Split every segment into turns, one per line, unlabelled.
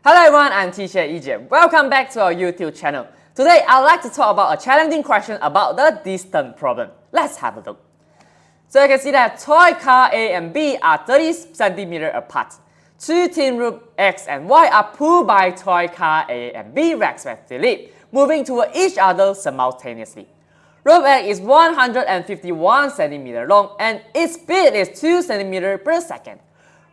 Hello everyone, I'm Teacher Egypt. Welcome back to our YouTube channel. Today, I'd like to talk about a challenging question about the distance problem. Let's have a look. So you can see that toy car A and B are 30 cm apart. Two tin rope X and Y are pulled by toy car A and B respectively, moving toward each other simultaneously. Rope X is 151 cm long and its speed is 2 cm per second.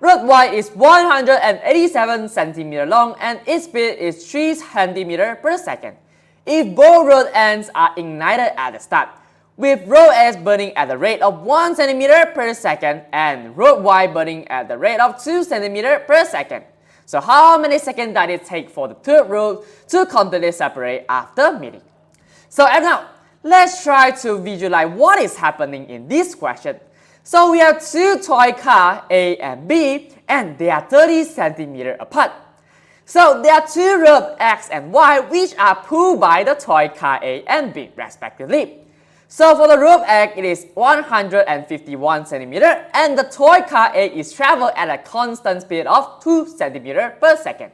Rope Y is 187 cm long and its speed is 3 cm per second. If both rope ends are ignited at the start, with rope X burning at the rate of 1 cm per second and rope Y burning at the rate of 2 cm per second. So how many seconds does it take for the two ropes to completely separate after meeting? So now, let's try to visualize what is happening in this question. So we have two toy cars A and B and they are 30 cm apart. So there are two ropes X and Y which are pulled by the toy car A and B respectively. So for the rope X it is 151 cm and the toy car A is traveled at a constant speed of 2 cm per second.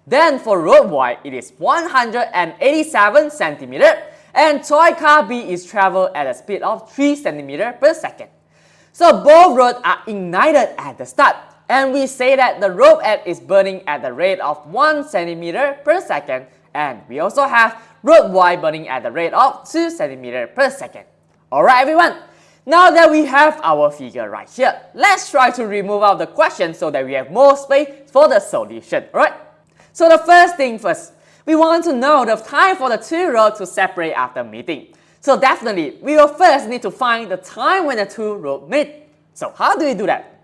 Then for rope Y it is 187 cm and toy car B is traveled at a speed of 3 cm per second. So both ropes are ignited at the start, and we say that the rope X is burning at the rate of 1 cm per second, and we also have rope Y burning at the rate of 2 cm per second. Alright everyone, now that we have our figure right here, let's try to remove out the question so that we have more space for the solution. Alright, so the first thing first, we want to know the time for the two ropes to separate after meeting. So definitely, we will first need to find the time when the two ropes meet. So how do we do that?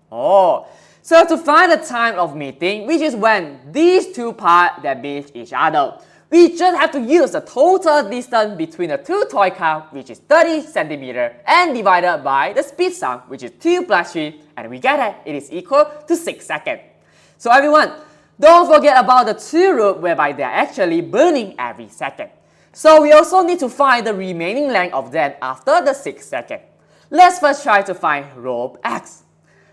So to find the time of meeting, which is when these two parts that meet each other, we just have to use the total distance between the two toy cars, which is 30 cm, and divided by the speed sum, which is 2 plus 3, and we get that it is equal to 6 seconds. So everyone, don't forget about the two ropes whereby they are actually burning every second. So we also need to find the remaining length of them after the 6 seconds. Let's first try to find rope X.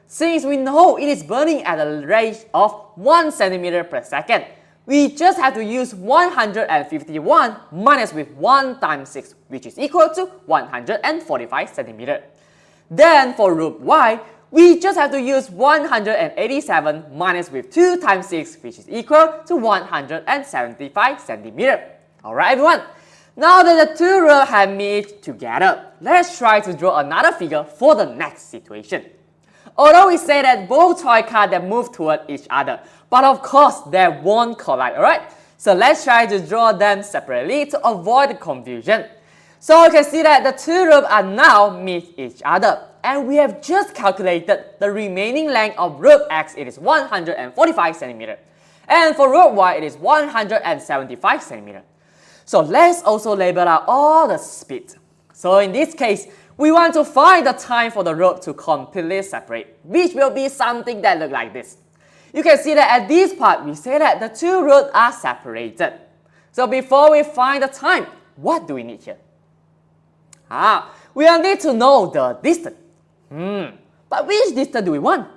Since we know it is burning at a rate of 1 cm per second, we just have to use 151 minus with 1 times 6, which is equal to 145 cm. Then for rope Y, we just have to use 187 minus with 2 times 6, which is equal to 175 cm. Alright everyone, now that the two ropes have met together, let's try to draw another figure for the next situation. Although we say that both toy cars that move toward each other, but of course they won't collide, alright? So let's try to draw them separately to avoid the confusion. So you can see that the two ropes are now meet each other, and we have just calculated the remaining length of rope X, it is 145 cm, and for rope Y it is 175 cm. So let's also label out all the speed. So in this case, we want to find the time for the rope to completely separate, which will be something that looks like this. You can see that at this part, we say that the two ropes are separated. So before we find the time, what do we need here? We will need to know the distance. But which distance do we want?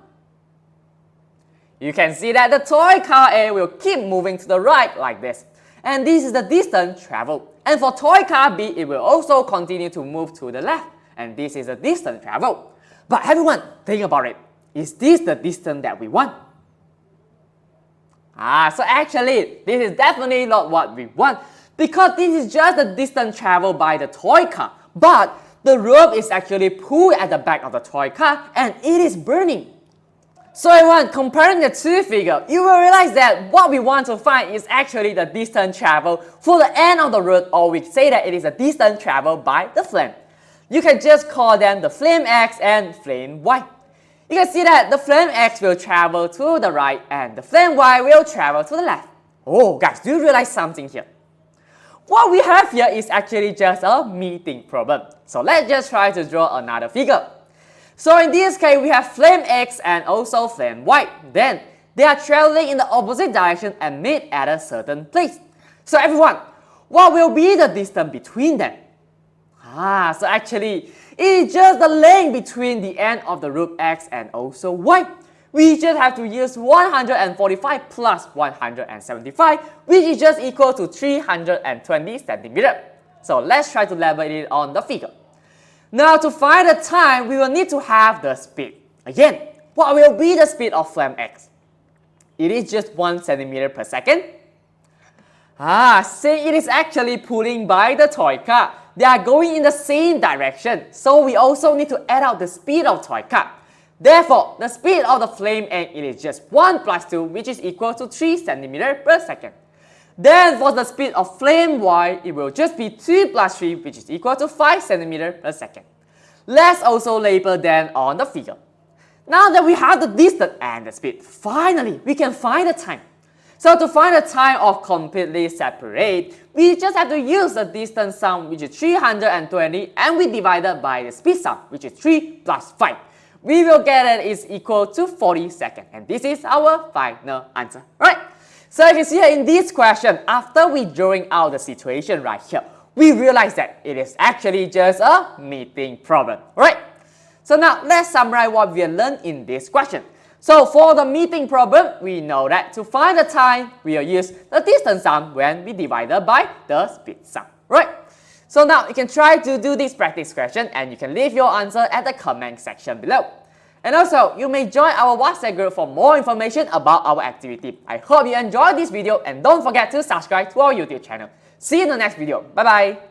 You can see that the toy car A will keep moving to the right like this. And this is the distance traveled. And for toy car B, it will also continue to move to the left. And this is the distance traveled. But everyone, think about it. Is this the distance that we want? So actually, this is definitely not what we want, because this is just the distance traveled by the toy car. But the rope is actually pulled at the back of the toy car and it is burning. So everyone, comparing the two figures, you will realize that what we want to find is actually the distance traveled for the end of the rope, or we say that it is the distance traveled by the flame. You can just call them the flame X and flame Y. You can see that the flame X will travel to the right and the flame Y will travel to the left. Guys, do you realize something here? What we have here is actually just a meeting problem. So let's just try to draw another figure. So in this case, we have flame X and also flame Y. Then, they are traveling in the opposite direction and meet at a certain place. So everyone, what will be the distance between them? So actually, it is just the length between the end of the rope X and also Y. we just have to use 145 plus 175, which is just equal to 320 centimeter. So let's try to label it on the figure. Now to find the time, we will need to have the speed. Again, what will be the speed of flame X? It is just 1 centimeter per second. Since it is actually pulling by the toy car, they are going in the same direction, so we also need to add out the speed of toy car. Therefore, the speed of the flame X it is just 1 plus 2, which is equal to 3 centimeter per second. Then for the speed of flame Y, it will just be 2 plus 3, which is equal to 5 centimeter per second. Let's also label them on the figure. Now that we have the distance and the speed, finally we can find the time. So to find the time of completely separate, we just have to use the distance sum, which is 320, and we divide it by the speed sum, which is 3 plus 5. We will get it is equal to 40 seconds, and this is our final answer, right? So if you see here in this question, after we drawing out the situation right here, we realize that it is actually just a meeting problem, right? So now let's summarize what we have learned in this question. So for the meeting problem, we know that to find the time, we will use the distance sum when we divide it by the speed sum, right? So now you can try to do this practice question and you can leave your answer at the comment section below. And also, you may join our WhatsApp group for more information about our activity. I hope you enjoyed this video and don't forget to subscribe to our YouTube channel. See you in the next video. Bye bye.